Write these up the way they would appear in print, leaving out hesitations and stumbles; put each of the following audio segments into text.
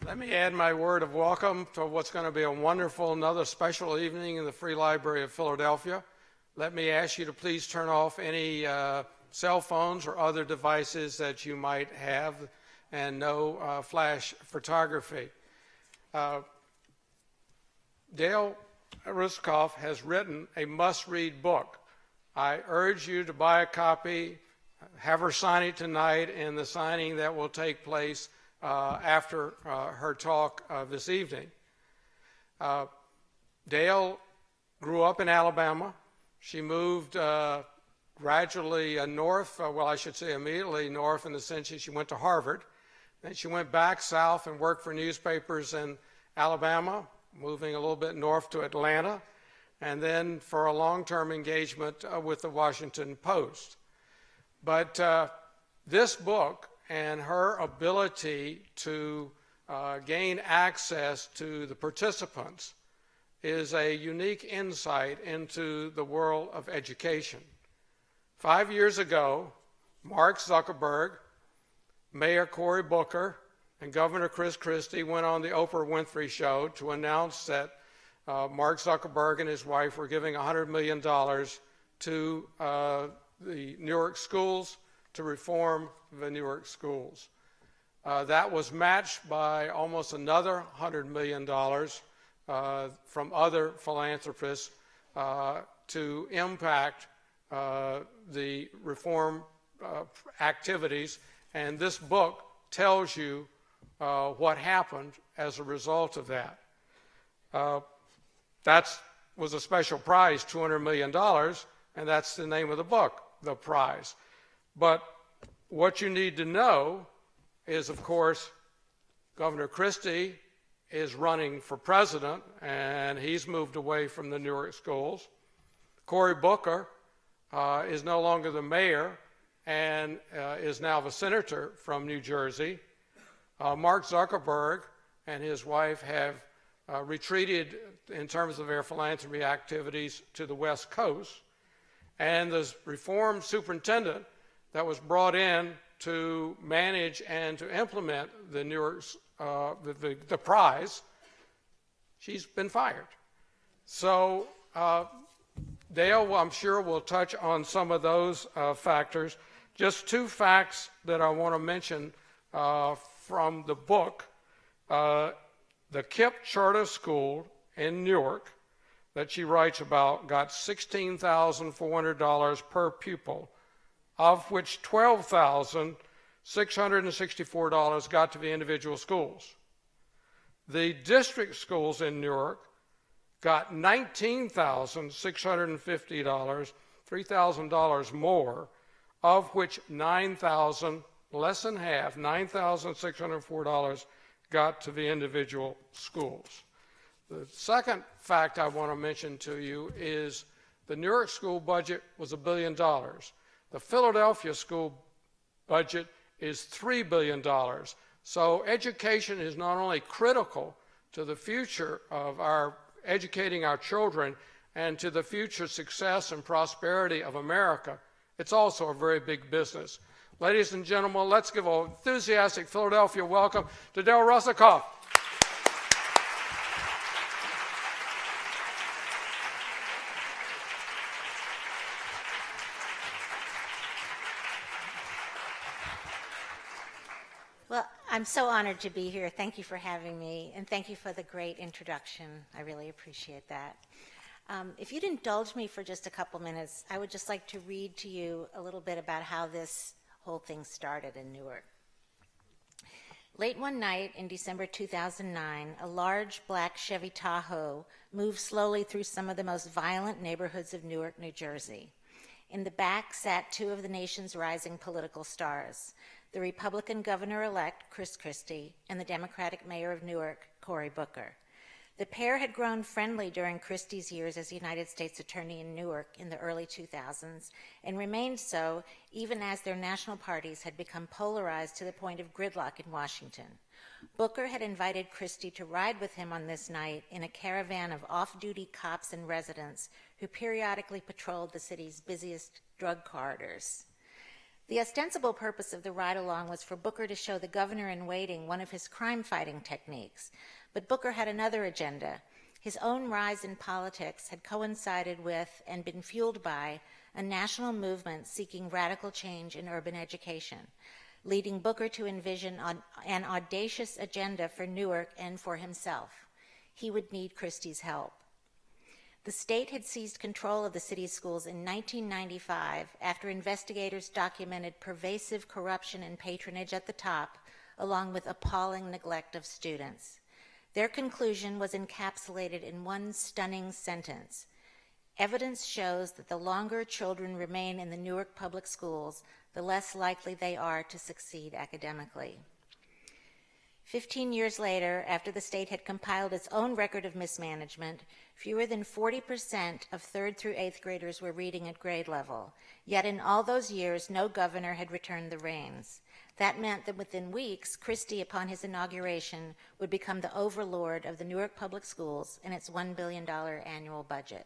Let me add my word of welcome to what's going to be a wonderful, another special evening in the Free Library of Philadelphia. Let me ask you to please turn off any cell phones or other devices that you might have, and no flash photography. Dale Russakoff has written a must-read book. I urge you to buy a copy, have her sign it tonight in the signing that will take place after her talk this evening. Dale grew up in Alabama. She moved gradually north, well, I should say immediately north, in the sense that she went to Harvard. Then she went back south and worked for newspapers in Alabama, moving a little bit north to Atlanta, and then for a long-term engagement with the Washington Post. But this book and her ability to gain access to the participants is a unique insight into the world of education. 5 years ago, Mark Zuckerberg, Mayor Cory Booker, and Governor Chris Christie went on the Oprah Winfrey Show to announce that Mark Zuckerberg and his wife were giving $100 million to the Newark schools to reform the Newark schools. That was matched by almost another $100 million from other philanthropists to impact the reform activities. And this book tells you what happened as a result of that. That was a special prize, $200 million, and that's the name of the book, The Prize. But what you need to know is, of course, Governor Christie is running for president, and he's moved away from the Newark schools. Cory Booker is no longer the mayor and is now the senator from New Jersey. Mark Zuckerberg and his wife have retreated in terms of their philanthropy activities to the West Coast. And the reform superintendent that was brought in to manage and to implement the Newark's the prize, she's been fired. So Dale, I'm sure, will touch on some of those factors. Just two facts that I want to mention from the book. The KIPP Charter School in Newark that she writes about got $16,400 per pupil, of which $12,664 got to the individual schools. The district schools in Newark got $19,650, $3,000 more, of which $9,000, less than half, $9,604 got to the individual schools. The second fact I want to mention to you is the Newark school budget was $1 billion. The Philadelphia school budget is $3 billion. So education is not only critical to the future of our educating our children and to the future success and prosperity of America, it's also a very big business. Ladies and gentlemen, let's give an enthusiastic Philadelphia welcome to Dale Russakoff. Well, I'm so honored to be here. Thank you for having me, and thank you for the great introduction. I really appreciate that. If you'd indulge me for just a couple minutes, I would just like to read to you a little bit about how this whole thing started in Newark. Late one night in December 2009, a large black Chevy Tahoe moved slowly through some of the most violent neighborhoods of Newark, New Jersey. In the back sat two of the nation's rising political stars, the Republican governor-elect, Chris Christie, and the Democratic mayor of Newark, Cory Booker. The pair had grown friendly during Christie's years as United States Attorney in Newark in the early 2000s, and remained so even as their national parties had become polarized to the point of gridlock in Washington. Booker had invited Christie to ride with him on this night in a caravan of off-duty cops and residents who periodically patrolled the city's busiest drug corridors. The ostensible purpose of the ride-along was for Booker to show the governor-in-waiting one of his crime-fighting techniques, but Booker had another agenda. His own rise in politics had coincided with and been fueled by a national movement seeking radical change in urban education, leading Booker to envision an audacious agenda for Newark and for himself. He would need Christie's help. The state had seized control of the city's schools in 1995 after investigators documented pervasive corruption and patronage at the top, along with appalling neglect of students. Their conclusion was encapsulated in one stunning sentence. Evidence shows that the longer children remain in the Newark public schools, the less likely they are to succeed academically. 15 years later, after the state had compiled its own record of mismanagement, fewer than 40% of 3rd through 8th graders were reading at grade level. Yet in all those years, no governor had returned the reins. That meant that within weeks, Christie, upon his inauguration, would become the overlord of the Newark Public Schools and its $1 billion annual budget.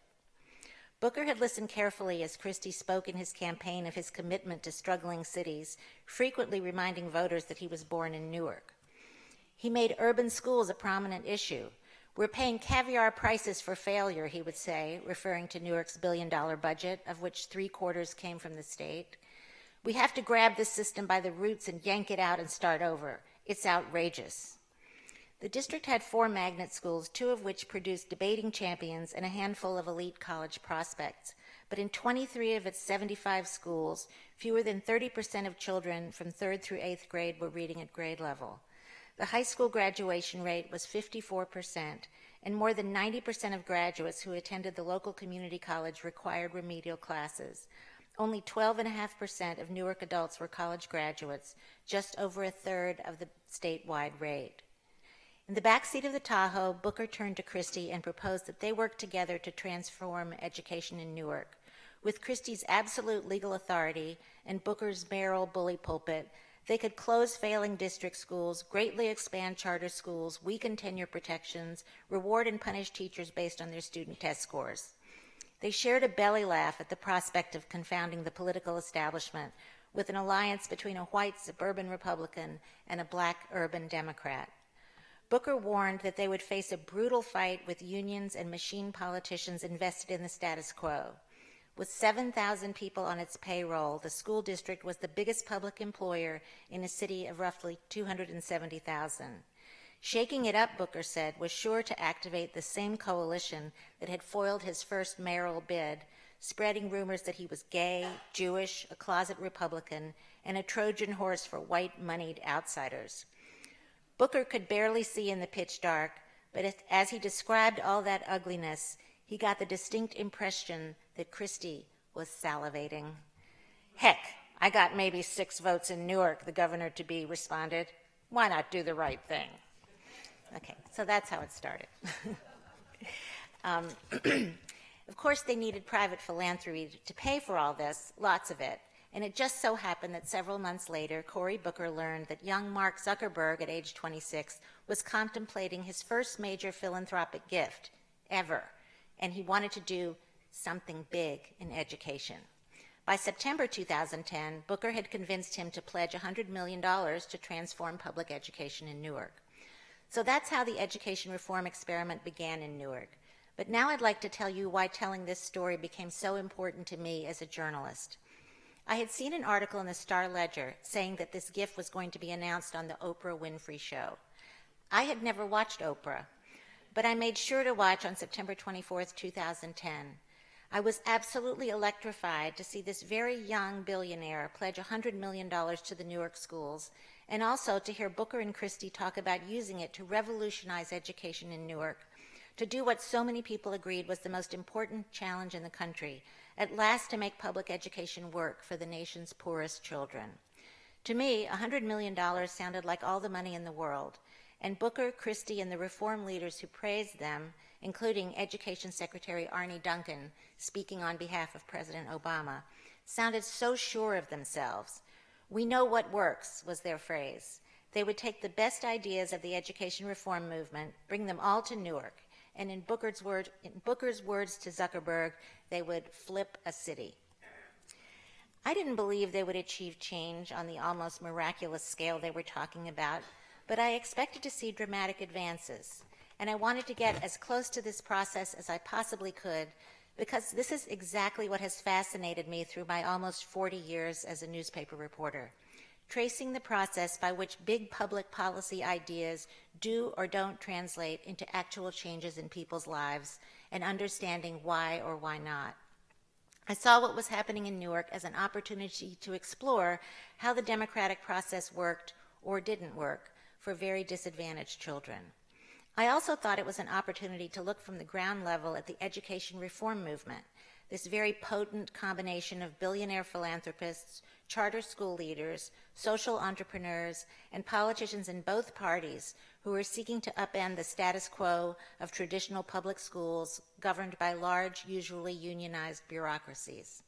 Booker had listened carefully as Christie spoke in his campaign of his commitment to struggling cities, frequently reminding voters that he was born in Newark. He made urban schools a prominent issue. "We're paying caviar prices for failure," he would say, referring to Newark's billion-dollar budget, of which 3/4 came from the state. "We have to grab this system by the roots and yank it out and start over. It's outrageous." The district had 4 magnet schools, 2 of which produced debating champions and a handful of elite college prospects. But in 23 of its 75 schools, fewer than 30% of children from 3rd through 8th grade were reading at grade level. The high school graduation rate was 54%, and more than 90% of graduates who attended the local community college required remedial classes. Only 12.5% of Newark adults were college graduates, just over 1/3 of the statewide rate. In the backseat of the Tahoe, Booker turned to Christie and proposed that they work together to transform education in Newark. With Christie's absolute legal authority and Booker's mayoral bully pulpit, they could close failing district schools, greatly expand charter schools, weaken tenure protections, reward and punish teachers based on their student test scores. They shared a belly laugh at the prospect of confounding the political establishment with an alliance between a white suburban Republican and a black urban Democrat. Booker warned that they would face a brutal fight with unions and machine politicians invested in the status quo. With 7,000 people on its payroll, the school district was the biggest public employer in a city of roughly 270,000. Shaking it up, Booker said, was sure to activate the same coalition that had foiled his first mayoral bid, spreading rumors that he was gay, Jewish, a closet Republican, and a Trojan horse for white-moneyed outsiders. Booker could barely see in the pitch dark, but as he described all that ugliness, he got the distinct impression that Christie was salivating. "Heck, I got maybe 6 votes in Newark," the governor-to-be responded. "Why not do the right thing?" Okay, so that's how it started. Of course, they needed private philanthropy to pay for all this, lots of it. And it just so happened that several months later, Cory Booker learned that young Mark Zuckerberg, at age 26, was contemplating his first major philanthropic gift ever, and he wanted to do something big in education. By September 2010, Booker had convinced him to pledge $100 million to transform public education in Newark. So that's how the education reform experiment began in Newark. But now I'd like to tell you why telling this story became so important to me as a journalist. I had seen an article in the Star-Ledger saying that this gift was going to be announced on the Oprah Winfrey Show. I had never watched Oprah, but I made sure to watch on September 24th, 2010. I was absolutely electrified to see this very young billionaire pledge $100 million to the Newark schools, and also to hear Booker and Christie talk about using it to revolutionize education in Newark, to do what so many people agreed was the most important challenge in the country, at last to make public education work for the nation's poorest children. To me, $100 million sounded like all the money in the world, and Booker, Christie, and the reform leaders who praised them, including Education Secretary Arne Duncan, speaking on behalf of President Obama, sounded so sure of themselves. "We know what works," was their phrase. They would take the best ideas of the education reform movement, bring them all to Newark, and in Booker's words to Zuckerberg, they would flip a city. I didn't believe they would achieve change on the almost miraculous scale they were talking about, but I expected to see dramatic advances, and I wanted to get as close to this process as I possibly could, because this is exactly what has fascinated me through my almost 40 years as a newspaper reporter, tracing the process by which big public policy ideas do or don't translate into actual changes in people's lives, and understanding why or why not. I saw what was happening in Newark as an opportunity to explore how the democratic process worked or didn't work for very disadvantaged children. I also thought it was an opportunity to look from the ground level at the education reform movement, this very potent combination of billionaire philanthropists, charter school leaders, social entrepreneurs, and politicians in both parties who are seeking to upend the status quo of traditional public schools governed by large, usually unionized bureaucracies.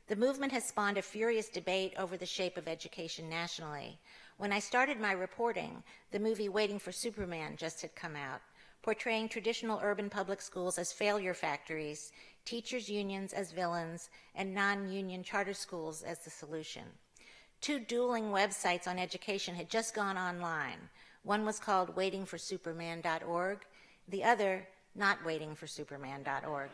The movement has spawned a furious debate over the shape of education nationally. When I started my reporting, the movie Waiting for Superman just had come out, portraying traditional urban public schools as failure factories, teachers' unions as villains, and non-union charter schools as the solution. 2 dueling websites on education had just gone online. One was called waitingforsuperman.org, the other notwaitingforsuperman.org.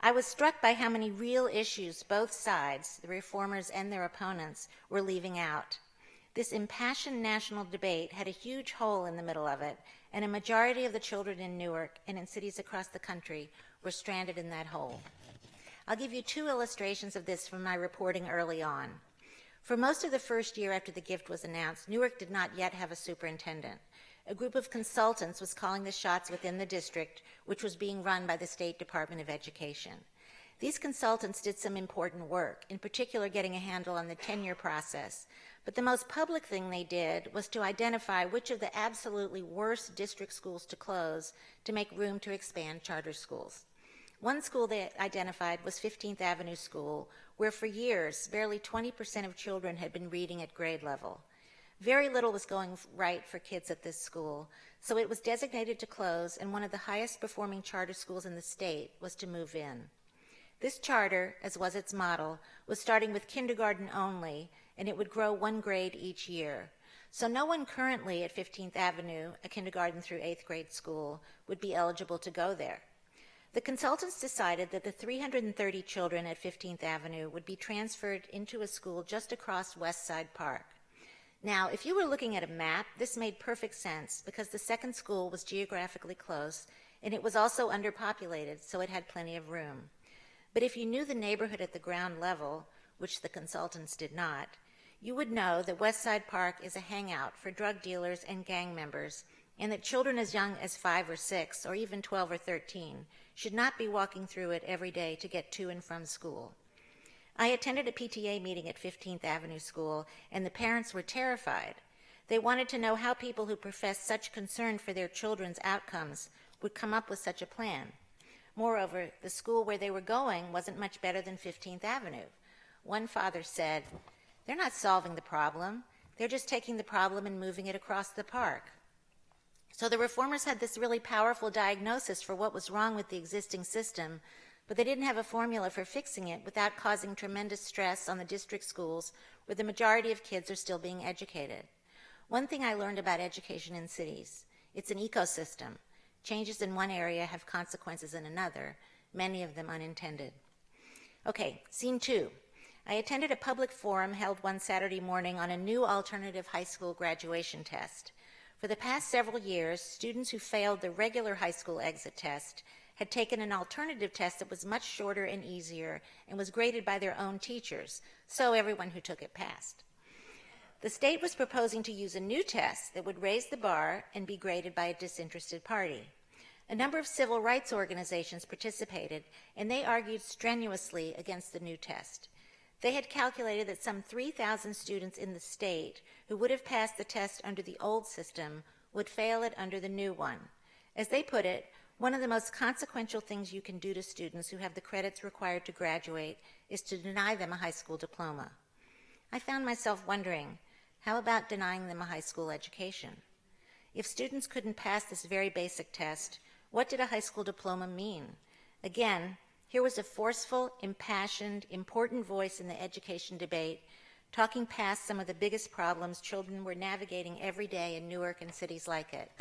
I was struck by how many real issues both sides, the reformers and their opponents, were leaving out. This impassioned national debate had a huge hole in the middle of it, and a majority of the children in Newark and in cities across the country were stranded in that hole. I'll give you 2 illustrations of this from my reporting early on. For most of the first year after the gift was announced, Newark did not yet have a superintendent. A group of consultants was calling the shots within the district, which was being run by the State Department of Education. These consultants did some important work, in particular getting a handle on the tenure process, but the most public thing they did was to identify which of the absolutely worst district schools to close to make room to expand charter schools. One school they identified was 15th Avenue School, where for years, barely 20% of children had been reading at grade level. Very little was going right for kids at this school, so it was designated to close, and one of the highest performing charter schools in the state was to move in. This charter, as was its model, was starting with kindergarten only, and it would grow 1 grade each year. So no one currently at 15th Avenue, a kindergarten through 8th grade school, would be eligible to go there. The consultants decided that the 330 children at 15th Avenue would be transferred into a school just across West Side Park. Now, if you were looking at a map, this made perfect sense because the second school was geographically close, and it was also underpopulated, so it had plenty of room. But if you knew the neighborhood at the ground level, which the consultants did not, you would know that West Side Park is a hangout for drug dealers and gang members, and that children as young as 5 or 6, or even 12 or 13, should not be walking through it every day to get to and from school. I attended a PTA meeting at 15th Avenue School, and the parents were terrified. They wanted to know how people who professed such concern for their children's outcomes would come up with such a plan. Moreover, the school where they were going wasn't much better than 15th Avenue. One father said, "They're not solving the problem. They're just taking the problem and moving it across the park." So the reformers had this really powerful diagnosis for what was wrong with the existing system, but they didn't have a formula for fixing it without causing tremendous stress on the district schools where the majority of kids are still being educated. One thing I learned about education in cities, it's an ecosystem. Changes in one area have consequences in another, many of them unintended. Okay, scene 2. I attended a public forum held one Saturday morning on a new alternative high school graduation test. For the past several years, students who failed the regular high school exit test had taken an alternative test that was much shorter and easier and was graded by their own teachers, so everyone who took it passed. The state was proposing to use a new test that would raise the bar and be graded by a disinterested party. A number of civil rights organizations participated, and they argued strenuously against the new test. They had calculated that some 3,000 students in the state who would have passed the test under the old system would fail it under the new one. As they put it, one of the most consequential things you can do to students who have the credits required to graduate is to deny them a high school diploma. I found myself wondering, how about denying them a high school education? If students couldn't pass this very basic test, what did a high school diploma mean? Again, Here was a forceful, impassioned, important voice in the education debate, talking past some of the biggest problems children were navigating every day in Newark and cities like it.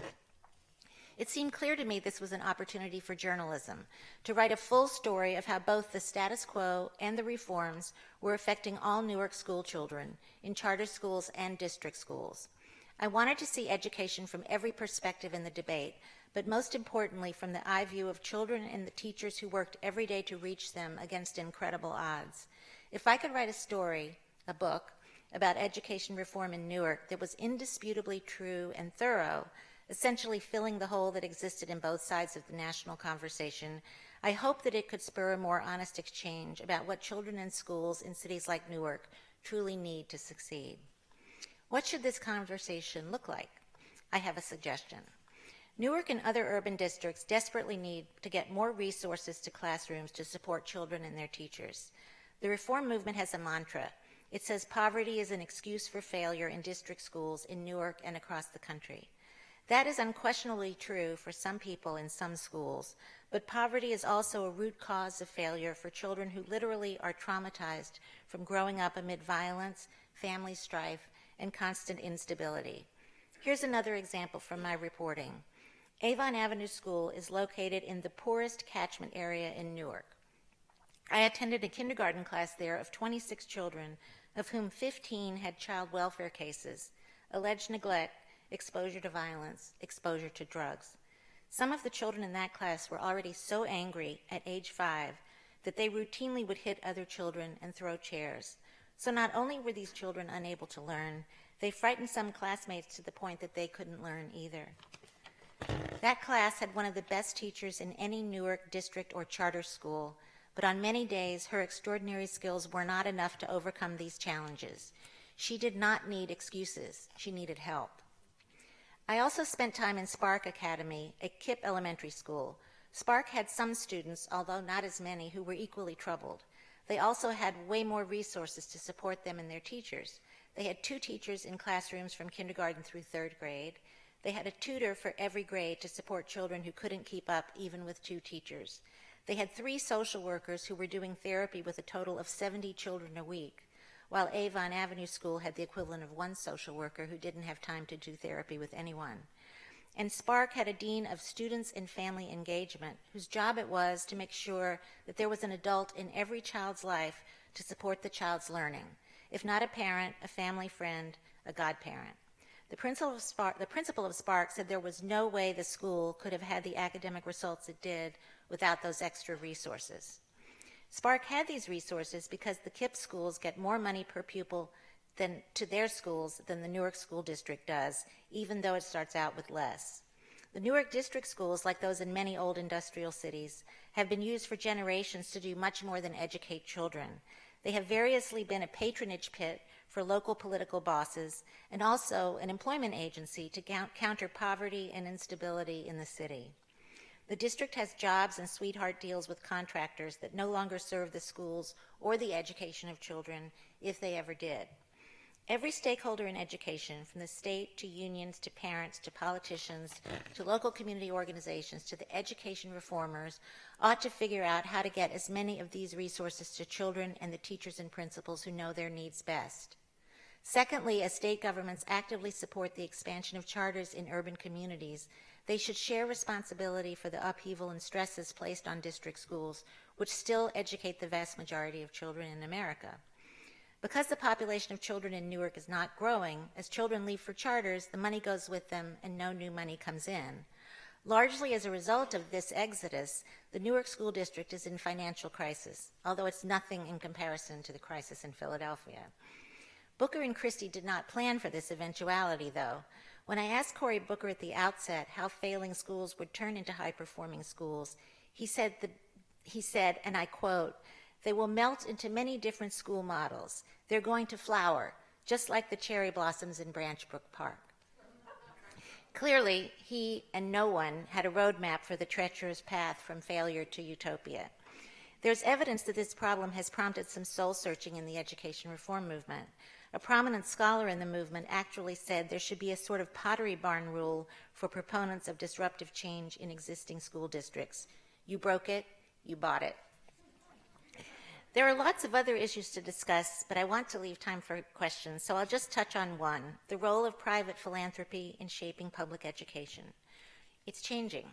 It seemed clear to me this was an opportunity for journalism, to write a full story of how both the status quo and the reforms were affecting all Newark school children, in charter schools and district schools. I wanted to see education from every perspective in the debate, but most importantly from the eye view of children and the teachers who worked every day to reach them against incredible odds. If I could write a story, a book, about education reform in Newark that was indisputably true and thorough, essentially filling the hole that existed in both sides of the national conversation, I hope that it could spur a more honest exchange about what children in schools in cities like Newark truly need to succeed. What should this conversation look like? I have a suggestion. Newark and other urban districts desperately need to get more resources to classrooms to support children and their teachers. The reform movement has a mantra. It says poverty is an excuse for failure in district schools in Newark and across the country. That is unquestionably true for some people in some schools, but poverty is also a root cause of failure for children who literally are traumatized from growing up amid violence, family strife, and constant instability. Here's another example from my reporting. Avon Avenue School is located in the poorest catchment area in Newark. I attended a kindergarten class there of 26 children, of whom 15 had child welfare cases, alleged neglect, exposure to violence, exposure to drugs. Some of the children in that class were already so angry at age 5 that they routinely would hit other children and throw chairs. So not only were these children unable to learn, they frightened some classmates to the point that they couldn't learn either. That class had one of the best teachers in any Newark district or charter school, but on many days her extraordinary skills were not enough to overcome these challenges. She did not need excuses. She needed help. I also spent time in Spark Academy, a KIPP elementary school. Spark had some students, although not as many, who were equally troubled. They also had way more resources to support them and their teachers. They had 2 teachers in classrooms from kindergarten through 3rd grade. They had a tutor for every grade to support children who couldn't keep up even with 2 teachers. They had 3 social workers who were doing therapy with a total of 70 children a week, while Avon Avenue School had the equivalent of 1 social worker who didn't have time to do therapy with anyone. And Spark had a dean of students and family engagement whose job it was to make sure that there was an adult in every child's life to support the child's learning, if not a parent, a family friend, a godparent. The principal of Spark said there was no way the school could have had the academic results it did without those extra resources. Spark had these resources because the KIPP schools get more money per pupil to their schools than the Newark School District does, even though it starts out with less. The Newark district schools, like those in many old industrial cities, have been used for generations to do much more than educate children. They have variously been a patronage pit for local political bosses and also an employment agency to counter poverty and instability in the city. The district has jobs and sweetheart deals with contractors that no longer serve the schools or the education of children, if they ever did. Every stakeholder in education, from the state to unions to parents to politicians to local community organizations to the education reformers, ought to figure out how to get as many of these resources to children and the teachers and principals who know their needs best. Secondly, as state governments actively support the expansion of charters in urban communities, they should share responsibility for the upheaval and stresses placed on district schools, which still educate the vast majority of children in America. Because the population of children in Newark is not growing, as children leave for charters, the money goes with them and no new money comes in. Largely as a result of this exodus, the Newark School District is in financial crisis, although it's nothing in comparison to the crisis in Philadelphia. Booker and Christie did not plan for this eventuality, though. When I asked Cory Booker at the outset how failing schools would turn into high-performing schools, he said, and I quote, "They will melt into many different school models. They're going to flower, just like the cherry blossoms in Branch Brook Park." Clearly, he and no one had a roadmap for the treacherous path from failure to utopia. There's evidence that this problem has prompted some soul-searching in the education reform movement. A prominent scholar in the movement actually said there should be a sort of Pottery Barn rule for proponents of disruptive change in existing school districts. You broke it, you bought it. There are lots of other issues to discuss, but I want to leave time for questions, so I'll just touch on one, the role of private philanthropy in shaping public education. It's changing.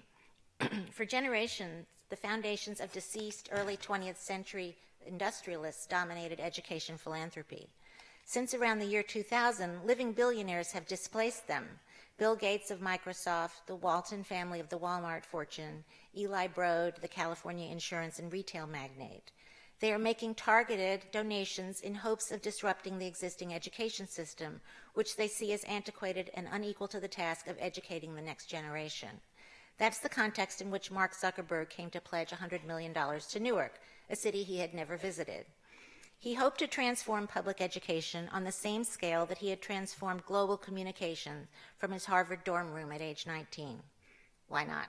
For generations, the foundations of deceased early 20th century industrialists dominated education philanthropy. Since around the year 2000, living billionaires have displaced them. Bill Gates of Microsoft, the Walton family of the Walmart fortune, Eli Broad, the California insurance and retail magnate. They are making targeted donations in hopes of disrupting the existing education system, which they see as antiquated and unequal to the task of educating the next generation. That's the context in which Mark Zuckerberg came to pledge $100 million to Newark, a city he had never visited. He hoped to transform public education on the same scale that he had transformed global communication from his Harvard dorm room at age 19. Why not?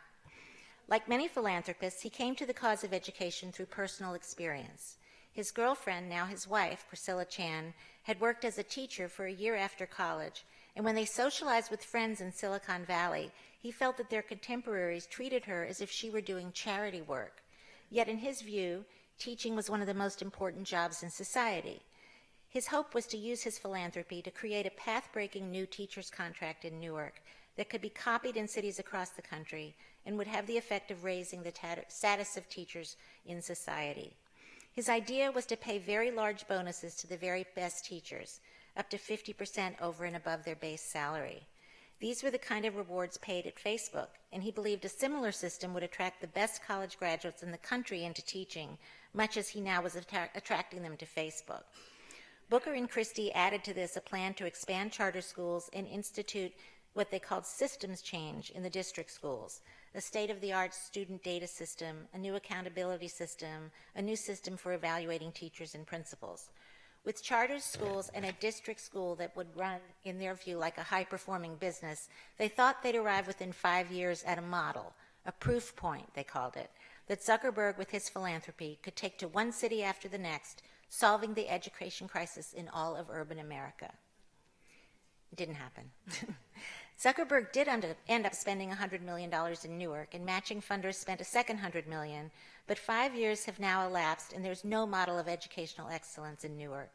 Like many philanthropists, he came to the cause of education through personal experience. His girlfriend, now his wife, Priscilla Chan, had worked as a teacher for a year after college, and when they socialized with friends in Silicon Valley, he felt that their contemporaries treated her as if she were doing charity work. Yet in his view, teaching was one of the most important jobs in society. His hope was to use his philanthropy to create a path-breaking new teacher's contract in Newark that could be copied in cities across the country and would have the effect of raising the status of teachers in society. His idea was to pay very large bonuses to the very best teachers, up to 50% over and above their base salary. These were the kind of rewards paid at Facebook, and he believed a similar system would attract the best college graduates in the country into teaching, much as he now was attracting them to Facebook. Booker and Christie added to this a plan to expand charter schools and institute what they called systems change in the district schools, a state-of-the-art student data system, a new accountability system, a new system for evaluating teachers and principals. With charter schools and a district school that would run, in their view, like a high-performing business, they thought they'd arrive within 5 years at a model, a proof point, they called it, that Zuckerberg, with his philanthropy, could take to one city after the next, solving the education crisis in all of urban America. It didn't happen. Zuckerberg did end up spending $100 million in Newark, and matching funders spent a second $100 million, but 5 years have now elapsed, and there's no model of educational excellence in Newark.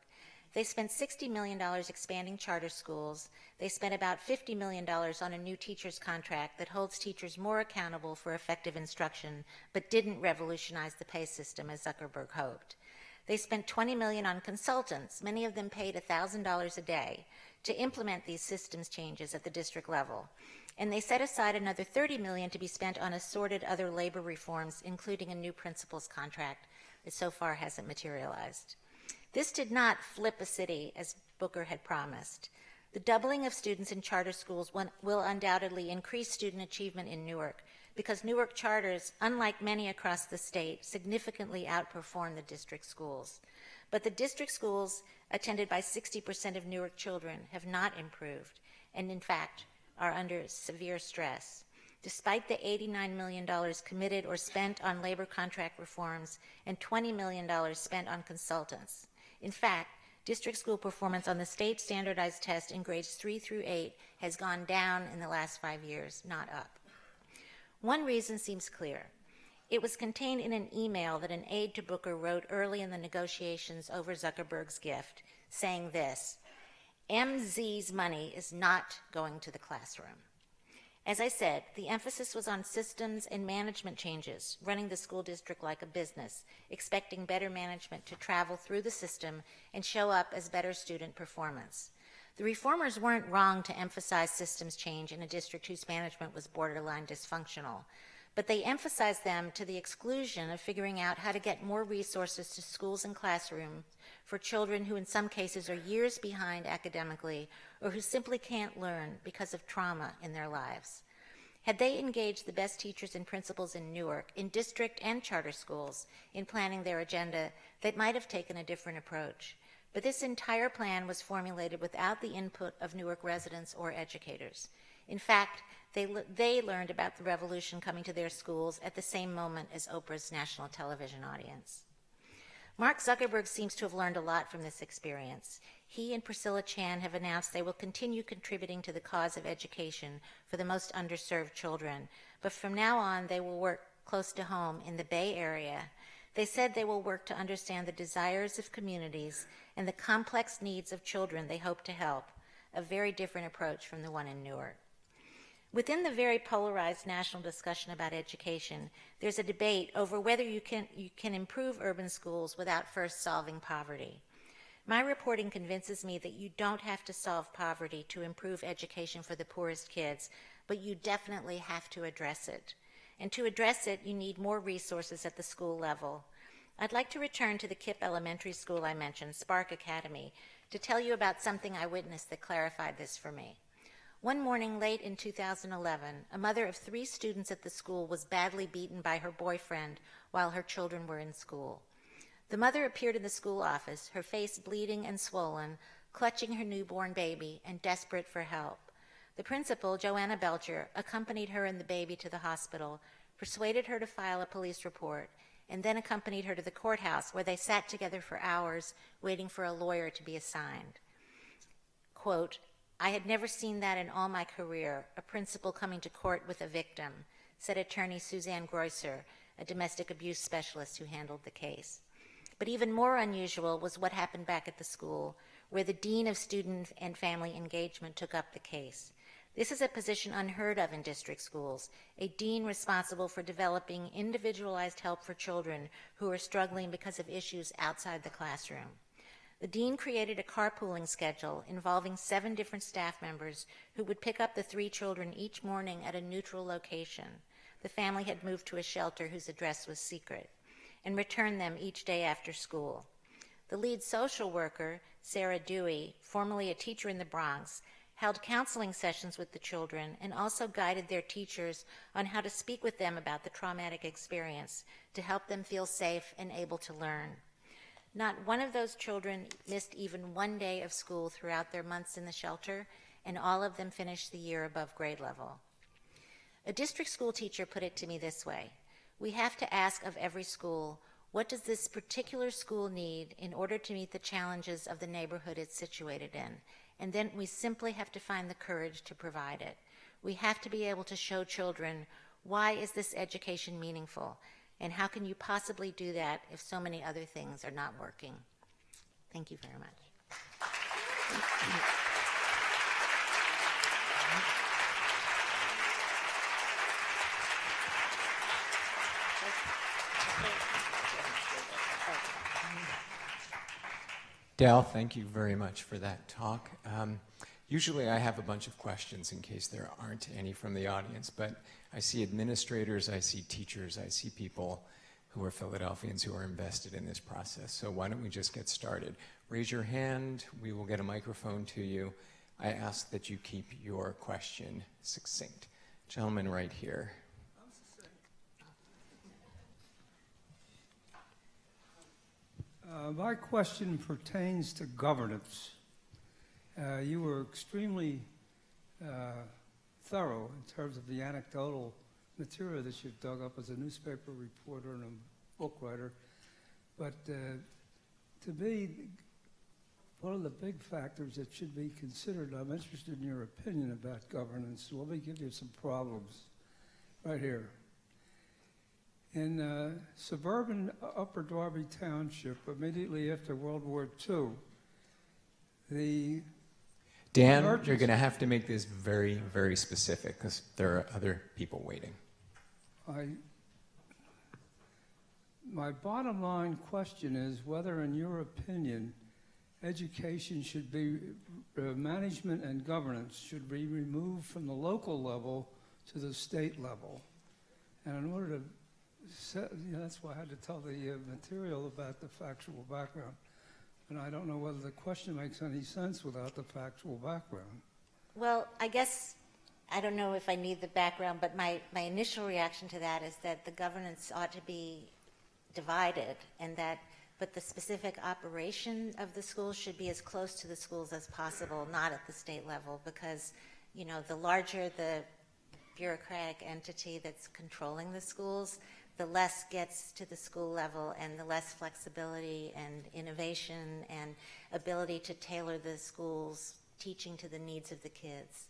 They spent $60 million expanding charter schools. They spent about $50 million on a new teacher's contract that holds teachers more accountable for effective instruction, but didn't revolutionize the pay system as Zuckerberg hoped. They spent $20 million on consultants, many of them paid $1,000 a day, to implement these systems changes at the district level. And they set aside another $30 million to be spent on assorted other labor reforms, including a new principal's contract that so far hasn't materialized. This did not flip a city, as Booker had promised. The doubling of students in charter schools will undoubtedly increase student achievement in Newark, because Newark charters, unlike many across the state, significantly outperform the district schools. But the district schools, attended by 60% of Newark children, have not improved, and in fact are under severe stress. Despite the $89 million committed or spent on labor contract reforms and $20 million spent on consultants. In fact, district school performance on the state standardized test in grades 3 through 8 has gone down in the last 5 years, not up. One reason seems clear. It was contained in an email that an aide to Booker wrote early in the negotiations over Zuckerberg's gift, saying this: MZ's money is not going to the classroom. As I said, the emphasis was on systems and management changes, running the school district like a business, expecting better management to travel through the system and show up as better student performance. The reformers weren't wrong to emphasize systems change in a district whose management was borderline dysfunctional, but they emphasized them to the exclusion of figuring out how to get more resources to schools and classrooms for children who in some cases are years behind academically or who simply can't learn because of trauma in their lives. Had they engaged the best teachers and principals in Newark, in district and charter schools, in planning their agenda, they might have taken a different approach. But this entire plan was formulated without the input of Newark residents or educators. In fact, they learned about the revolution coming to their schools at the same moment as Oprah's national television audience. Mark Zuckerberg seems to have learned a lot from this experience. He and Priscilla Chan have announced they will continue contributing to the cause of education for the most underserved children, but from now on they will work close to home in the Bay Area They said they will work to understand the desires of communities and the complex needs of children they hope to help, a very different approach from the one in Newark. Within the very polarized national discussion about education, there's a debate over whether you can improve urban schools without first solving poverty. My reporting convinces me that you don't have to solve poverty to improve education for the poorest kids, but you definitely have to address it. And to address it, you need more resources at the school level. I'd like to return to the KIPP elementary school I mentioned, Spark Academy, to tell you about something I witnessed that clarified this for me. One morning late in 2011, a mother of 3 students at the school was badly beaten by her boyfriend while her children were in school. The mother appeared in the school office, her face bleeding and swollen, clutching her newborn baby and desperate for help. The principal, Joanna Belcher, accompanied her and the baby to the hospital, persuaded her to file a police report, and then accompanied her to the courthouse where they sat together for hours waiting for a lawyer to be assigned. Quote, "I had never seen that in all my career, a principal coming to court with a victim," said attorney Suzanne Greusser, a domestic abuse specialist who handled the case. But even more unusual was what happened back at the school, where the dean of student and family engagement took up the case. This is a position unheard of in district schools, a dean responsible for developing individualized help for children who are struggling because of issues outside the classroom. The dean created a carpooling schedule involving 7 different staff members who would pick up the 3 children each morning at a neutral location. The family had moved to a shelter whose address was secret, and return them each day after school. The lead social worker, Sarah Dewey, formerly a teacher in the Bronx, held counseling sessions with the children and also guided their teachers on how to speak with them about the traumatic experience to help them feel safe and able to learn. Not one of those children missed even one day of school throughout their months in the shelter, and all of them finished the year above grade level. A district school teacher put it to me this way: we have to ask of every school, what does this particular school need in order to meet the challenges of the neighborhood it's situated in? And then we simply have to find the courage to provide it. We have to be able to show children, why is this education meaningful? And how can you possibly do that if so many other things are not working? Thank you very much. Dale, thank you very much for that talk. Usually I have a bunch of questions in case there aren't any from the audience, but I see administrators, I see teachers, I see people who are Philadelphians who are invested in this process. So why don't we just get started? Raise your hand, we will get a microphone to you. I ask that you keep your question succinct. Gentleman right here. My question pertains to governance. You were extremely thorough in terms of the anecdotal material that you've dug up as a newspaper reporter and a book writer. But to me, one of the big factors that should be considered, I'm interested in your opinion about governance. Let me give you some problems right here. In suburban Upper Darby Township, immediately after World War II, Dan, you're going to have to make this very, very specific because there are other people waiting. My bottom line question is whether, in your opinion, education should be, management and governance should be removed from the local level to the state level. And in order to that's why I had to tell the material about the factual background. And I don't know whether the question makes any sense without the factual background. Well, I guess, I don't know if I need the background, but my initial reaction to that is that the governance ought to be divided, and but the specific operation of the schools should be as close to the schools as possible, not at the state level, because, the larger the bureaucratic entity that's controlling the schools, the less gets to the school level and the less flexibility and innovation and ability to tailor the school's teaching to the needs of the kids.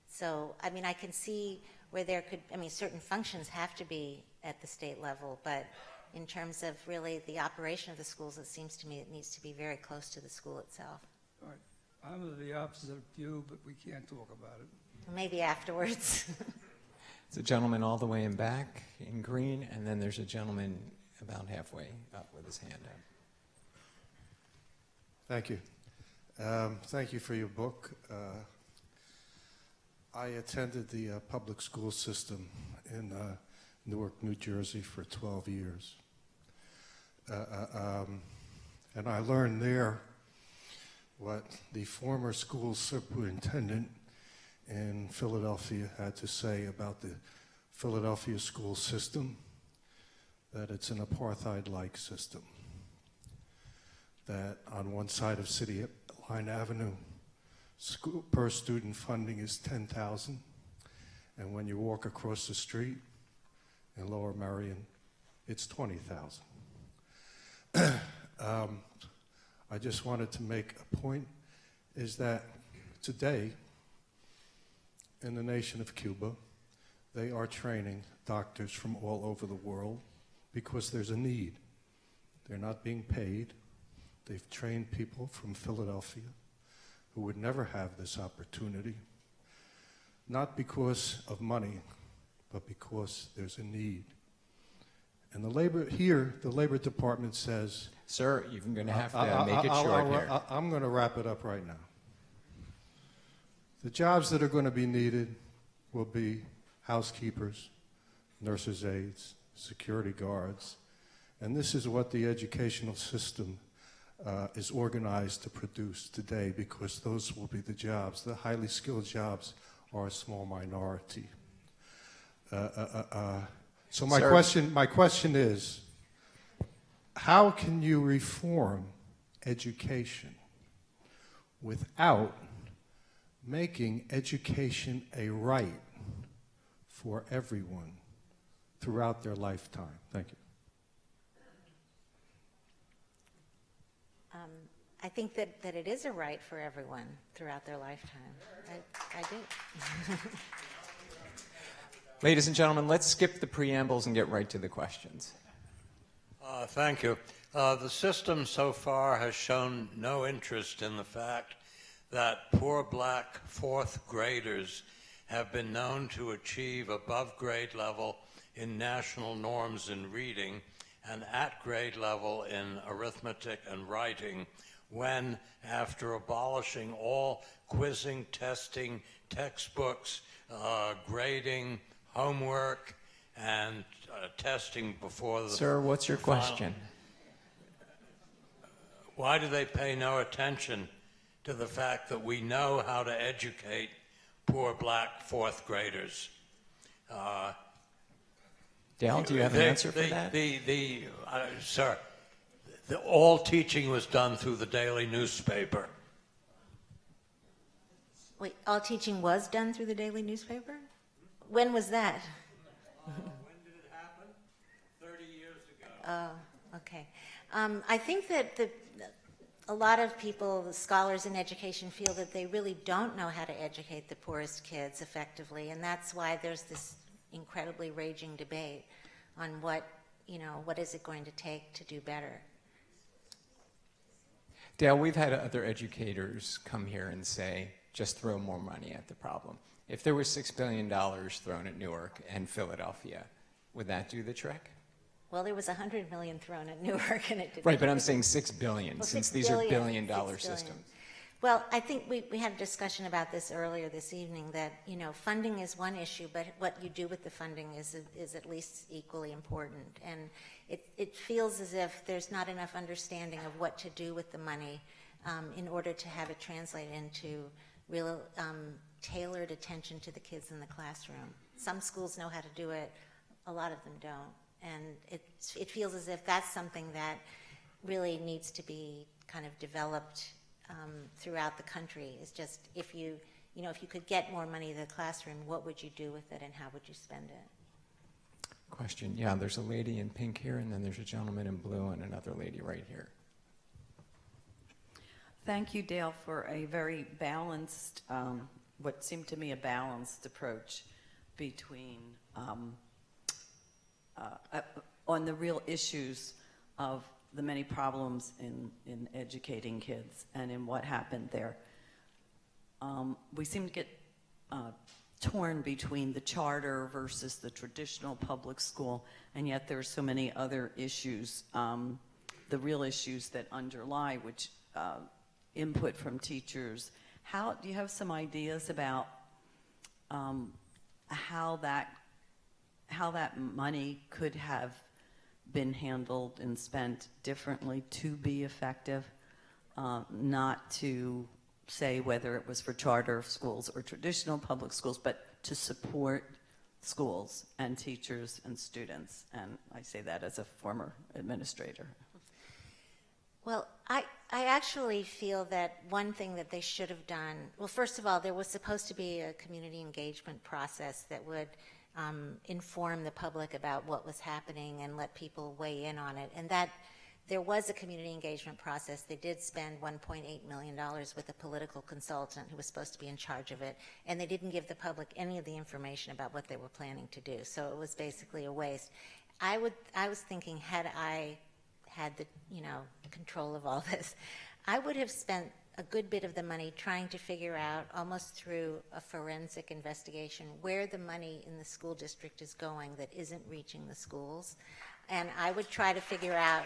So, I can see where there could, certain functions have to be at the state level, but in terms of really the operation of the schools, it seems to me it needs to be very close to the school itself. All right. I'm of the opposite view, but we can't talk about it. Maybe afterwards. There's a gentleman all the way in back in green, and then there's a gentleman about halfway up with his hand up. Thank you. Thank you for your book. I attended the public school system in Newark, New Jersey for 12 years. And I learned there what the former school superintendent in Philadelphia had to say about the Philadelphia school system, that it's an apartheid-like system. That on one side of City Line Avenue, per student funding is $10,000, and when you walk across the street in Lower Merion, it's $20,000. I just wanted to make a point, is that today, in the nation of Cuba, they are training doctors from all over the world because there's a need. They're not being paid. They've trained people from Philadelphia who would never have this opportunity, not because of money, but because there's a need. And the Labor Department says... Sir, you're going to have to make it short here. I'm going to wrap it up right now. The jobs that are going to be needed will be housekeepers, nurses' aides, security guards, and this is what the educational system is organized to produce today, because those will be the jobs. The highly skilled jobs are a small minority. So my question is, how can you reform education without making education a right for everyone throughout their lifetime? Thank you. I think that it is a right for everyone throughout their lifetime. I do. Ladies and gentlemen, let's skip the preambles and get right to the questions. Thank you. The system so far has shown no interest in the fact that poor black fourth graders have been known to achieve above grade level in national norms in reading and at grade level in arithmetic and writing when, after abolishing all quizzing, testing, textbooks, grading, homework, and testing before the... Sir, what's your question? Why do they pay no attention to the fact that we know how to educate poor black fourth graders? Dale, do you have an answer for that? Sir, all teaching was done through the daily newspaper. Wait, all teaching was done through the daily newspaper? When was that? When did it happen? 30 years ago. Oh, okay. I think that a lot of people, the scholars in education, feel that they really don't know how to educate the poorest kids effectively, and that's why there's this incredibly raging debate on what is it going to take to do better. Dale, we've had other educators come here and say, just throw more money at the problem. If there was $6 billion thrown at Newark and Philadelphia, would that do the trick? Well, there was $100 million thrown at Newark, and it didn't. Right, but I'm saying $6 billion, well, since $6 these billion, are billion-dollar systems. Well, I think we had a discussion about this earlier this evening, that funding is one issue, but what you do with the funding is at least equally important. And it feels as if there's not enough understanding of what to do with the money in order to have it translate into real tailored attention to the kids in the classroom. Some schools know how to do it, a lot of them don't. And it feels as if that's something that really needs to be kind of developed throughout the country. Is just if you could get more money to the classroom, what would you do with it and how would you spend it? Question. Yeah, there's a lady in pink here, and then there's a gentleman in blue and another lady right here. Thank you, Dale, for a very balanced, what seemed to me a balanced approach between on the real issues of the many problems in educating kids and in what happened there. We seem to get torn between the charter versus the traditional public school, and yet there are so many other issues, the real issues that underlie, which input from teachers. Do you have some ideas about how that money could have been handled and spent differently to be effective, not to say whether it was for charter schools or traditional public schools, but to support schools and teachers and students? And I say that as a former administrator. Well, I actually feel that one thing that they should have done, well, first of all, there was supposed to be a community engagement process that would inform the public about what was happening and let people weigh in on it. And that there was a community engagement process. They did spend $1.8 million with a political consultant who was supposed to be in charge of it, and they didn't give the public any of the information about what they were planning to do. So it was basically a waste. I was thinking, had I had the control of all this, I would have spent a good bit of the money trying to figure out, almost through a forensic investigation, where the money in the school district is going that isn't reaching the schools. And I would try to figure out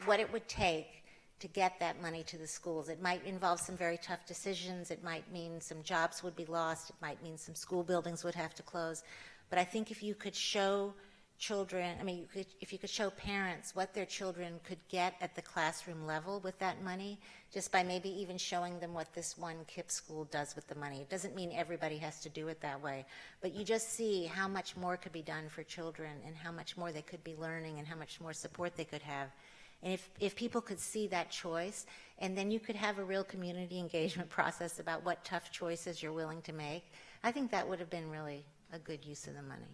what it would take to get that money to the schools. It might involve some very tough decisions. It might mean some jobs would be lost. It might mean some school buildings would have to close. But I think if you could show children, if you could show parents what their children could get at the classroom level with that money, just by maybe even showing them what this one KIPP school does with the money. It doesn't mean everybody has to do it that way, but you just see how much more could be done for children and how much more they could be learning and how much more support they could have. And if people could see that choice, and then you could have a real community engagement process about what tough choices you're willing to make, I think that would have been really a good use of the money.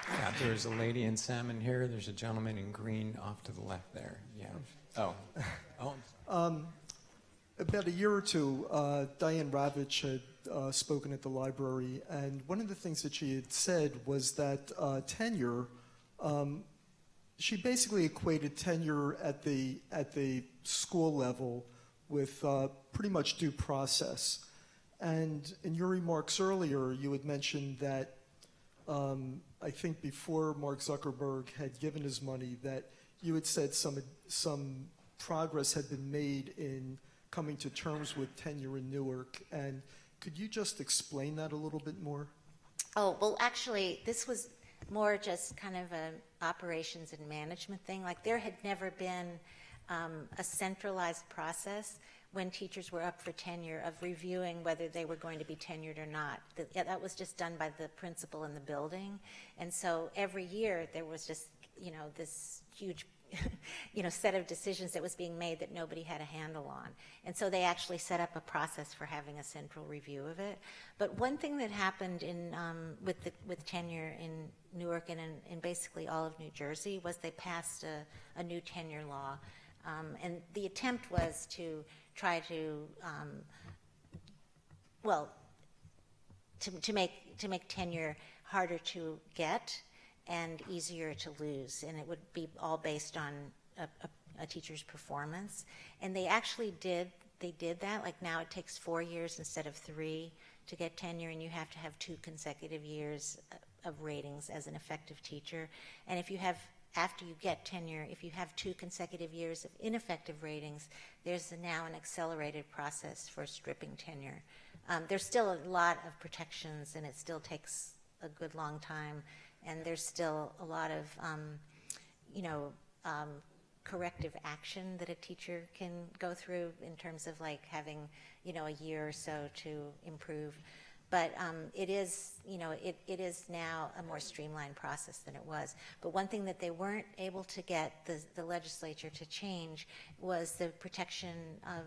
Yeah, there's a lady in salmon here. There's a gentleman in green off to the left there. Yeah. About a year or two, Diane Ravitch had spoken at the library, and one of the things that she had said was that tenure, she basically equated tenure at the school level with pretty much due process. And in your remarks earlier, you had mentioned that I think before Mark Zuckerberg had given his money, that you had said some progress had been made in coming to terms with tenure in Newark. And could you just explain that a little bit more? Oh, well, actually, this was more just kind of an operations and management thing. Like, there had never been a centralized process when teachers were up for tenure of reviewing whether they were going to be tenured or not. That was just done by the principal in the building. And so every year there was just, this huge set of decisions that was being made that nobody had a handle on. And so they actually set up a process for having a central review of it. But one thing that happened with tenure in Newark and in basically all of New Jersey was they passed a new tenure law. And the attempt was to try to, to make tenure harder to get and easier to lose, and it would be all based on a teacher's performance. And they actually did that. Like, now it takes 4 years instead of 3 to get tenure, and you have to have 2 consecutive years of ratings as an effective teacher. And if you have, after you get tenure, if you have 2 consecutive years of ineffective ratings, there's now an accelerated process for stripping tenure. There's still a lot of protections, and it still takes a good long time, and there's still a lot of, corrective action that a teacher can go through in terms of like having, a year or so to improve. But it is now a more streamlined process than it was. But one thing that they weren't able to get the legislature to change was the protection of,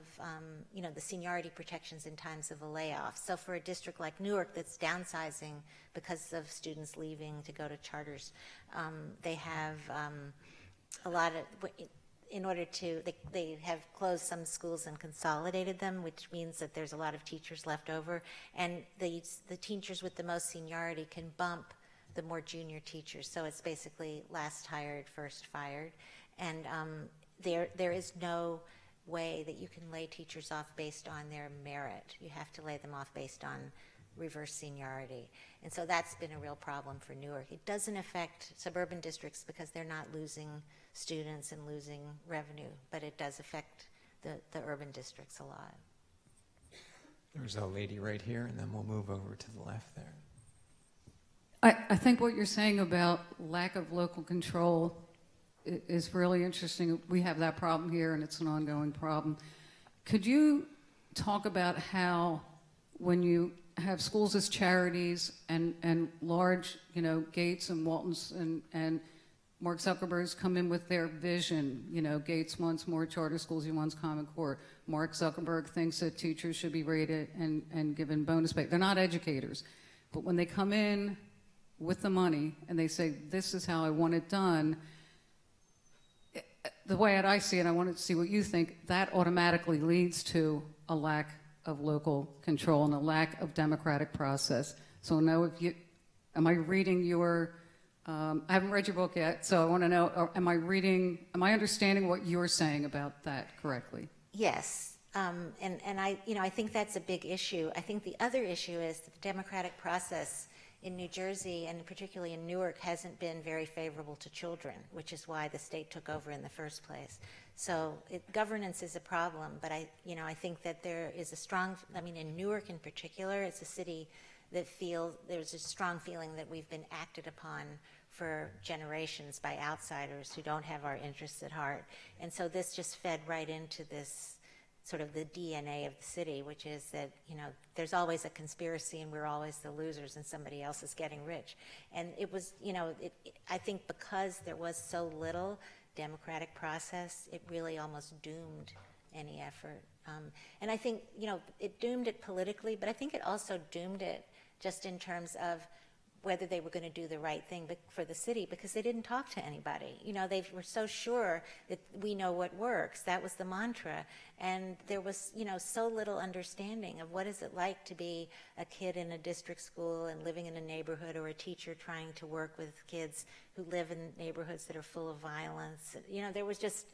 the seniority protections in times of a layoff. So for a district like Newark that's downsizing because of students leaving to go to charters, they have a lot of, in order to, they have closed some schools and consolidated them, which means that there's a lot of teachers left over, and the teachers with the most seniority can bump the more junior teachers. So it's basically last hired, first fired. And there is no way that you can lay teachers off based on their merit. You have to lay them off based on reverse seniority. And so that's been a real problem for Newark. It doesn't affect suburban districts because they're not losing students and losing revenue, but it does affect the urban districts a lot. There's a lady right here, and then we'll move over to the left there. I think what you're saying about lack of local control is really interesting. We have that problem here, and it's an ongoing problem. Could you talk about how, when you have schools as charities and large, Gates and Waltons and Mark Zuckerberg's come in with their vision. Gates wants more charter schools, he wants Common Core. Mark Zuckerberg thinks that teachers should be rated and given bonus pay. They're not educators. But when they come in with the money and they say, this is how I want it done, the way that I see it, I wanted to see what you think, that automatically leads to a lack of local control and a lack of democratic process. So now, am I reading your, I haven't read your book yet, so I want to know, am I understanding what you're saying about that correctly? Yes, and I think that's a big issue. I think the other issue is that the democratic process in New Jersey, and particularly in Newark, hasn't been very favorable to children, which is why the state took over in the first place. So governance is a problem, but I think that there is a strong, in Newark in particular, it's a city that there's a strong feeling that we've been acted upon for generations by outsiders who don't have our interests at heart. And so this just fed right into this sort of the DNA of the city, which is that, there's always a conspiracy and we're always the losers and somebody else is getting rich. And it was, I think because there was so little democratic process, it really almost doomed any effort. And I think, it doomed it politically, but I think it also doomed it just in terms of whether they were going to do the right thing for the city, because they didn't talk to anybody. They were so sure that we know what works. That was the mantra. And there was, so little understanding of what is it like to be a kid in a district school and living in a neighborhood, or a teacher trying to work with kids who live in neighborhoods that are full of violence. There was just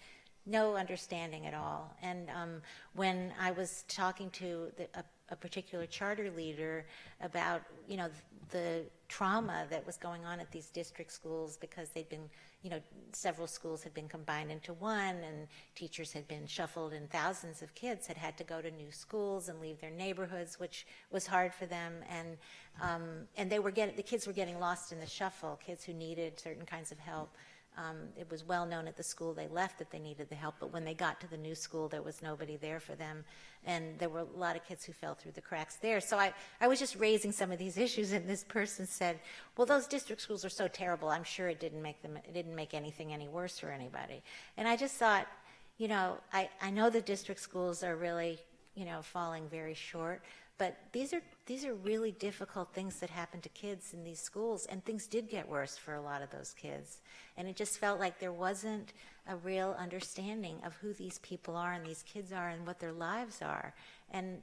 no understanding at all. And when I was talking to a particular charter leader about, the trauma that was going on at these district schools, because they'd been, several schools had been combined into one, and teachers had been shuffled, and thousands of kids had to go to new schools and leave their neighborhoods, which was hard for them. And the kids were getting lost in the shuffle, kids who needed certain kinds of help. It was well known at the school they left that they needed the help, but when they got to the new school, there was nobody there for them. And there were a lot of kids who fell through the cracks there. So I was just raising some of these issues, and this person said, well, those district schools are so terrible, I'm sure it didn't make anything any worse for anybody. And I just thought, I know the district schools are really, falling very short, but these are really difficult things that happen to kids in these schools, and things did get worse for a lot of those kids. And it just felt like there wasn't a real understanding of who these people are and these kids are and what their lives are. And,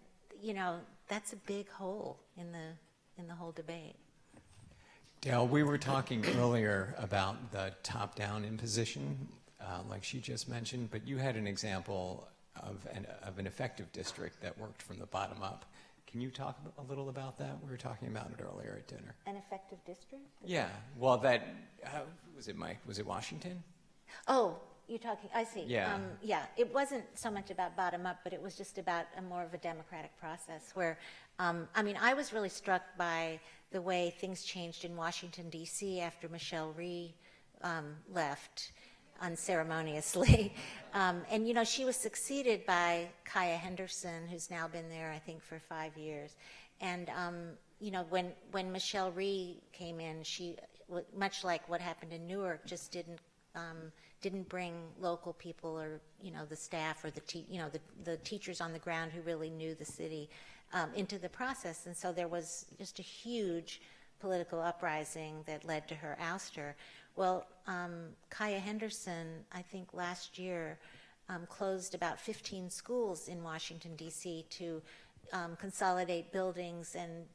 that's a big hole in the whole debate. Dale, we were talking earlier about the top-down imposition, like she just mentioned, but you had an example of an effective district that worked from the bottom up. Can you talk a little about that? We were talking about it earlier at dinner. An effective district? Yeah. Well, was it Mike? Was it Washington? Oh, you're talking, I see. Yeah. It wasn't so much about bottom up, but it was just about more of a democratic process where, I was really struck by the way things changed in Washington, D.C. after Michelle Rhee left unceremoniously. And, she was succeeded by Kaya Henderson, who's now been there, I think, for 5 years. And, when Michelle Rhee came in, she, much like what happened in Newark, just didn't bring local people or, the staff or the teachers on the ground who really knew the city into the process. And so there was just a huge political uprising that led to her ouster. Well, Kaya Henderson, I think last year, closed about 15 schools in Washington, D.C. to consolidate buildings and,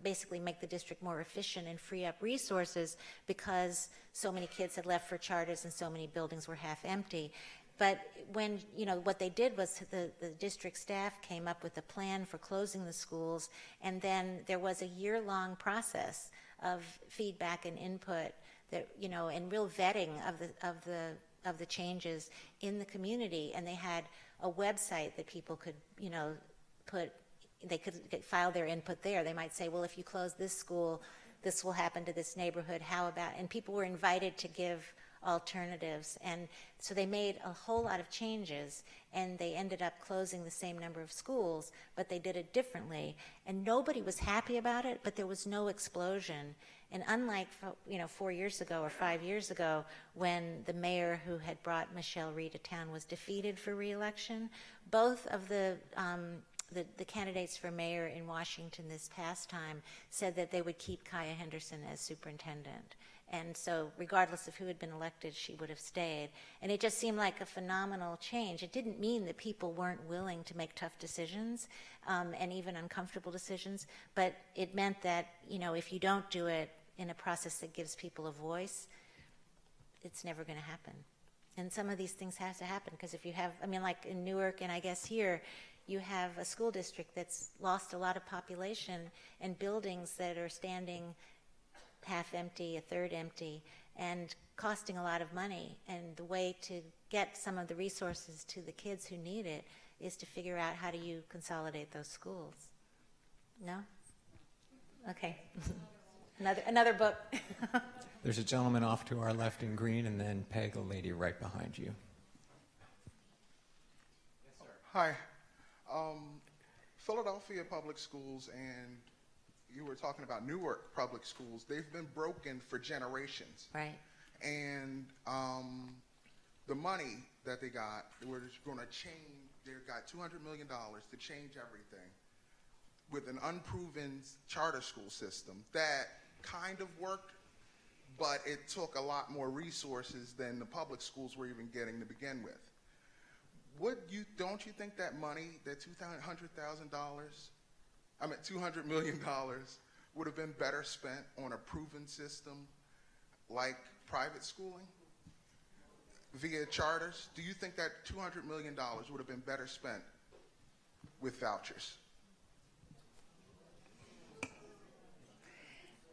basically make the district more efficient and free up resources because so many kids had left for charters and so many buildings were half empty. But when, what they did was the district staff came up with a plan for closing the schools, and then there was a year-long process of feedback and input that, and real vetting of the changes in the community. And they had a website that people could, they could file their input there. They might say, well, if you close this school, this will happen to this neighborhood. How about, and people were invited to give alternatives. And so they made a whole lot of changes, and they ended up closing the same number of schools, but they did it differently. And nobody was happy about it, but there was no explosion. And unlike, 4 years ago or 5 years ago, when the mayor who had brought Michelle Rhee to town was defeated for re-election, both of the candidates for mayor in Washington this past time said that they would keep Kaya Henderson as superintendent. And so regardless of who had been elected, she would have stayed. And it just seemed like a phenomenal change. It didn't mean that people weren't willing to make tough decisions and even uncomfortable decisions, but it meant that, if you don't do it in a process that gives people a voice, it's never going to happen. And some of these things have to happen, because if you have, like in Newark and I guess here, you have a school district that's lost a lot of population and buildings that are standing half empty, a third empty, and costing a lot of money. And the way to get some of the resources to the kids who need it is to figure out how do you consolidate those schools. No? Okay. Another book. There's a gentleman off to our left in green, and then Peg, a lady right behind you. Yes, sir. Hi. Philadelphia public schools, and you were talking about Newark public schools, they've been broken for generations. Right. And the money that they got, they were just going to change, they got $200 million to change everything with an unproven charter school system that kind of worked, but it took a lot more resources than the public schools were even getting to begin with. Don't you think that money, that $200 million would have been better spent on a proven system like private schooling via charters? Do you think that $200 million would have been better spent with vouchers?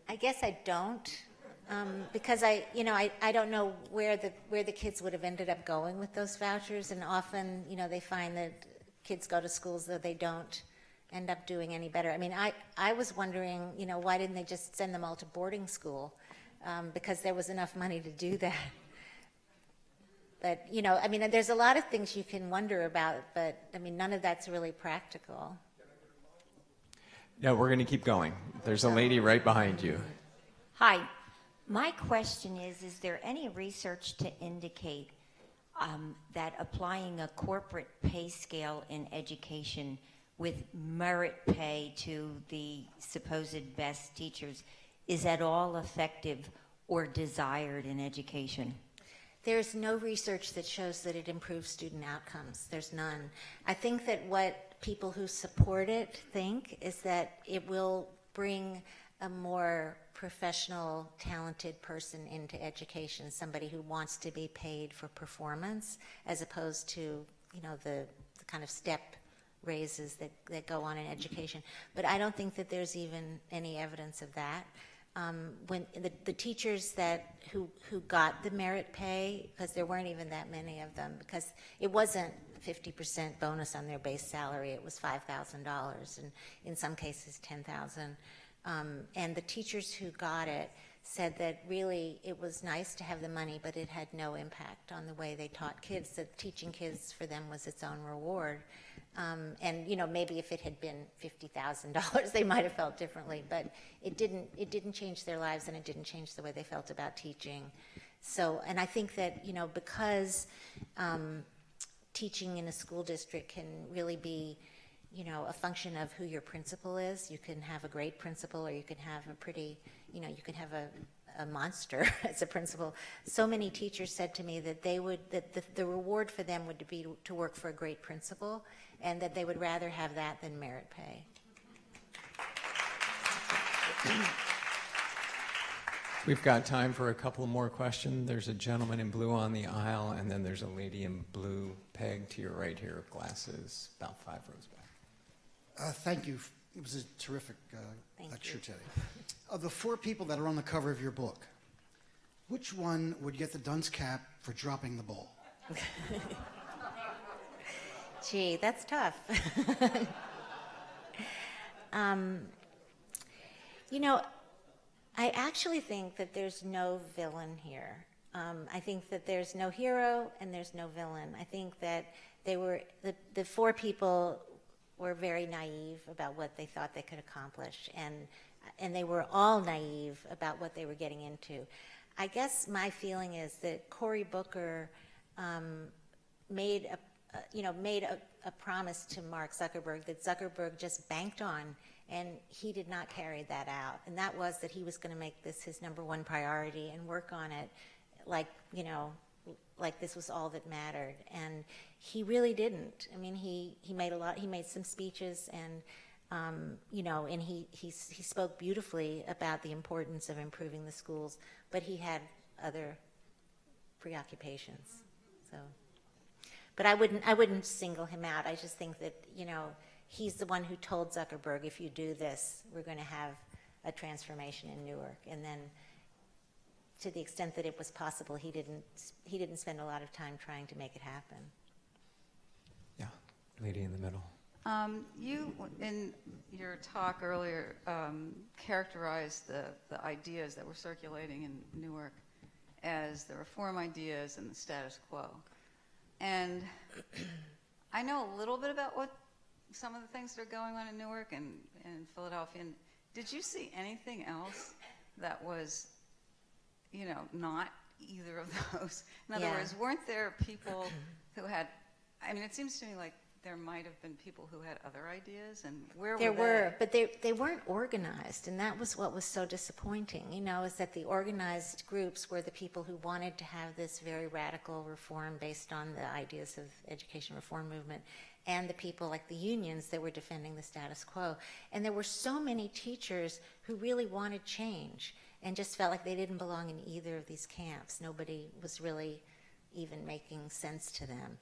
I guess I don't, because I don't know where the kids would have ended up going with those vouchers, and often, they find that kids go to schools that they don't end up doing any better. I was wondering, why didn't they just send them all to boarding school? Because there was enough money to do that. But, there's a lot of things you can wonder about, but, none of that's really practical. No, we're going to keep going. There's a lady right behind you. Hi. My question is there any research to indicate that applying a corporate pay scale in education with merit pay to the supposed best teachers is at all effective or desired in education? There's no research that shows that it improves student outcomes. There's none. I think that what people who support it think is that it will bring a more professional, talented person into education, somebody who wants to be paid for performance, as opposed to, the kind of step raises that go on in education. But I don't think that there's even any evidence of that. When the teachers who got the merit pay, because there weren't even that many of them, because it wasn't 50% bonus on their base salary, it was $5,000, and in some cases $10,000. And the teachers who got it said that really it was nice to have the money, but it had no impact on the way they taught kids. That teaching kids for them was its own reward. And maybe if it had been $50,000, they might have felt differently, but it didn't change their lives, and it didn't change the way they felt about teaching. So, and I think that, because teaching in a school district can really be, a function of who your principal is. You can have a great principal, or you can have a pretty, you can have a monster as a principal. So many teachers said to me that the reward for them would be to work for a great principal, and that they would rather have that than merit pay. We've got time for a couple more questions. There's a gentleman in blue on the aisle, and then there's a lady in blue, Peg, to your right here, glasses, about 5 rows back. Thank you. It was a terrific lecture you. today. Of the 4 people that are on the cover of your book, which one would get the dunce cap for dropping the ball? Gee, that's tough. You know, I actually think that there's no villain here. I think that there's no hero and there's no villain. I think that they were the 4 people were very naive about what they thought they could accomplish, and they were all naive about what they were getting into. I guess my feeling is that Cory Booker made a promise to Mark Zuckerberg that Zuckerberg just banked on, and he did not carry that out. And that was that he was going to make this his #1 priority and work on it like this was all that mattered. And he really didn't. I mean, he made some speeches, and and he spoke beautifully about the importance of improving the schools, but he had other preoccupations. So, but I wouldn't single him out. I just think that, he's the one who told Zuckerberg, if you do this, we're going to have a transformation in Newark. And then, to the extent that it was possible, he didn't spend a lot of time trying to make it happen. Yeah, lady in the middle. You, in your talk earlier, characterized the ideas that were circulating in Newark as the reform ideas and the status quo. And I know a little bit about what some of the things that are going on in Newark and Philadelphia. And did you see anything else that was, not either of those? In other words, weren't there people who had, it seems to me like there might have been people who had other ideas, and where were they? There were, but they weren't organized, and that was what was so disappointing, is that the organized groups were the people who wanted to have this very radical reform based on the ideas of education reform movement, and the people like the unions that were defending the status quo. And there were so many teachers who really wanted change and just felt like they didn't belong in either of these camps. Nobody was really even making sense to them.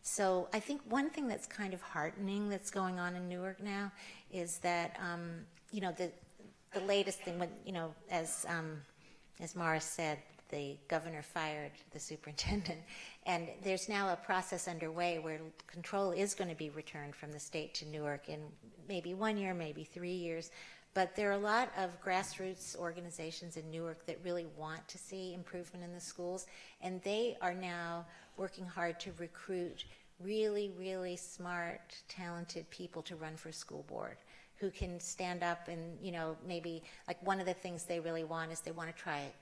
So I think one thing that's kind of heartening that's going on in Newark now is that, the latest thing, as Morris said, the governor fired the superintendent, and there's now a process underway where control is going to be returned from the state to Newark in maybe 1 year, maybe 3 years. But there are a lot of grassroots organizations in Newark that really want to see improvement in the schools, and they are now working hard to recruit really, really smart, talented people to run for school board who can stand up and, maybe, like one of the things they really want is they want to try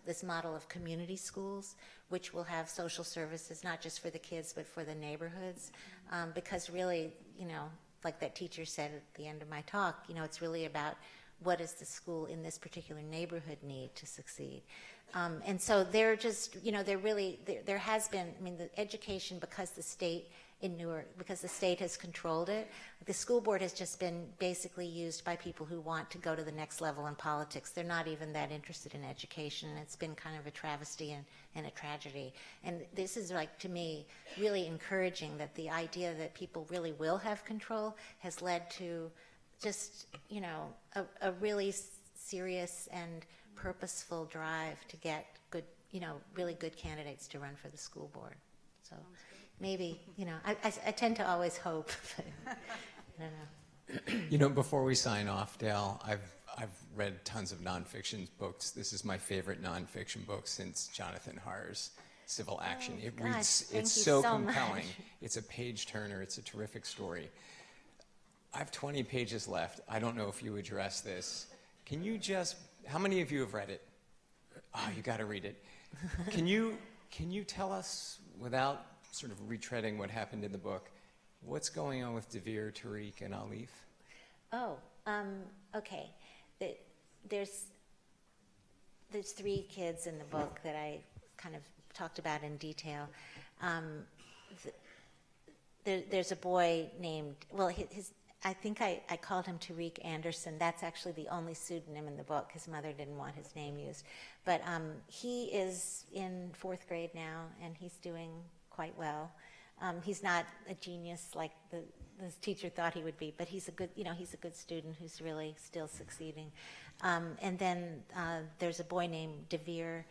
this model of community schools, which will have social services, not just for the kids, but for the neighborhoods, because really, like that teacher said at the end of my talk, it's really about what does the school in this particular neighborhood need to succeed. And so they're just, there has been, the education, because the state in Newark, because the state has controlled it, the school board has just been basically used by people who want to go to the next level in politics. They're not even that interested in education. It's been kind of a travesty and a tragedy. And this is, to me, really encouraging that the idea that people really will have control has led to just, a really serious and purposeful drive to get good, really good candidates to run for the school board. So maybe, I tend to always hope, but I don't know. Before we sign off, Dale, I've read tons of nonfiction books. This is my favorite nonfiction book since Jonathan Harr's Civil Action. It's so compelling. Much. It's a page turner. It's a terrific story. I have 20 pages left. I don't know if you address this. How many of you have read it? Oh, you got to read it. Can you tell us, without sort of retreading what happened in the book, what's going on with Devere, Tariq, and Alif? Oh, okay. There's 3 kids in the book that I kind of talked about in detail. there's a boy named, well, I think I called him Tariq Anderson. That's actually the only pseudonym in the book. His mother didn't want his name used. But he is in 4th grade now, and he's doing quite well. He's not a genius like the teacher thought he would be, but he's a good student who's really still succeeding. And then there's a boy named Devere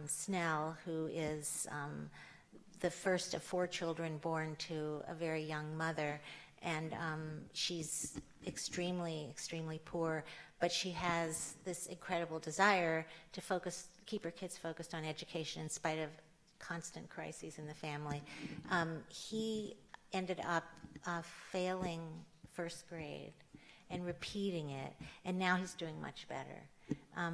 Snell, who is the first of 4 children born to a very young mother. And she's extremely, extremely poor, but she has this incredible desire to keep her kids focused on education in spite of constant crises in the family. He ended up failing 1st grade and repeating it, and now he's doing much better.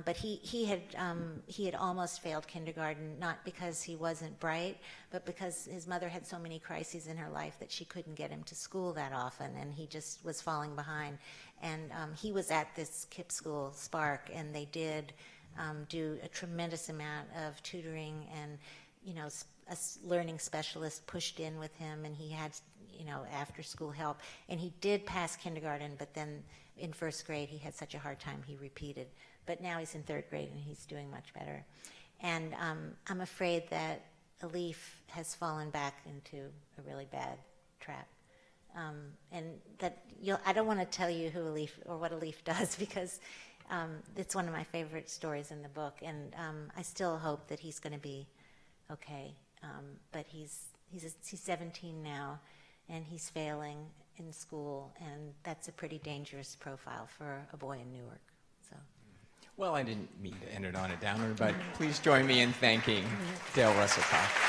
But he had almost failed kindergarten, not because he wasn't bright, but because his mother had so many crises in her life that she couldn't get him to school that often, and he just was falling behind. And he was at this KIPP school, Spark, and they did do a tremendous amount of tutoring, and a learning specialist pushed in with him, and he had after school help, and he did pass kindergarten, but then in 1st grade he had such a hard time he repeated. But now he's in 3rd grade and he's doing much better. And I'm afraid that Alif has fallen back into a really bad trap. And that I don't want to tell you who Alif or what Alif does, because it's one of my favorite stories in the book, and I still hope that he's going to be okay. But he's 17 now, and he's failing in school, and that's a pretty dangerous profile for a boy in Newark. So. Well, I didn't mean to end it on a downer, but please join me in thanking Dale Russakoff.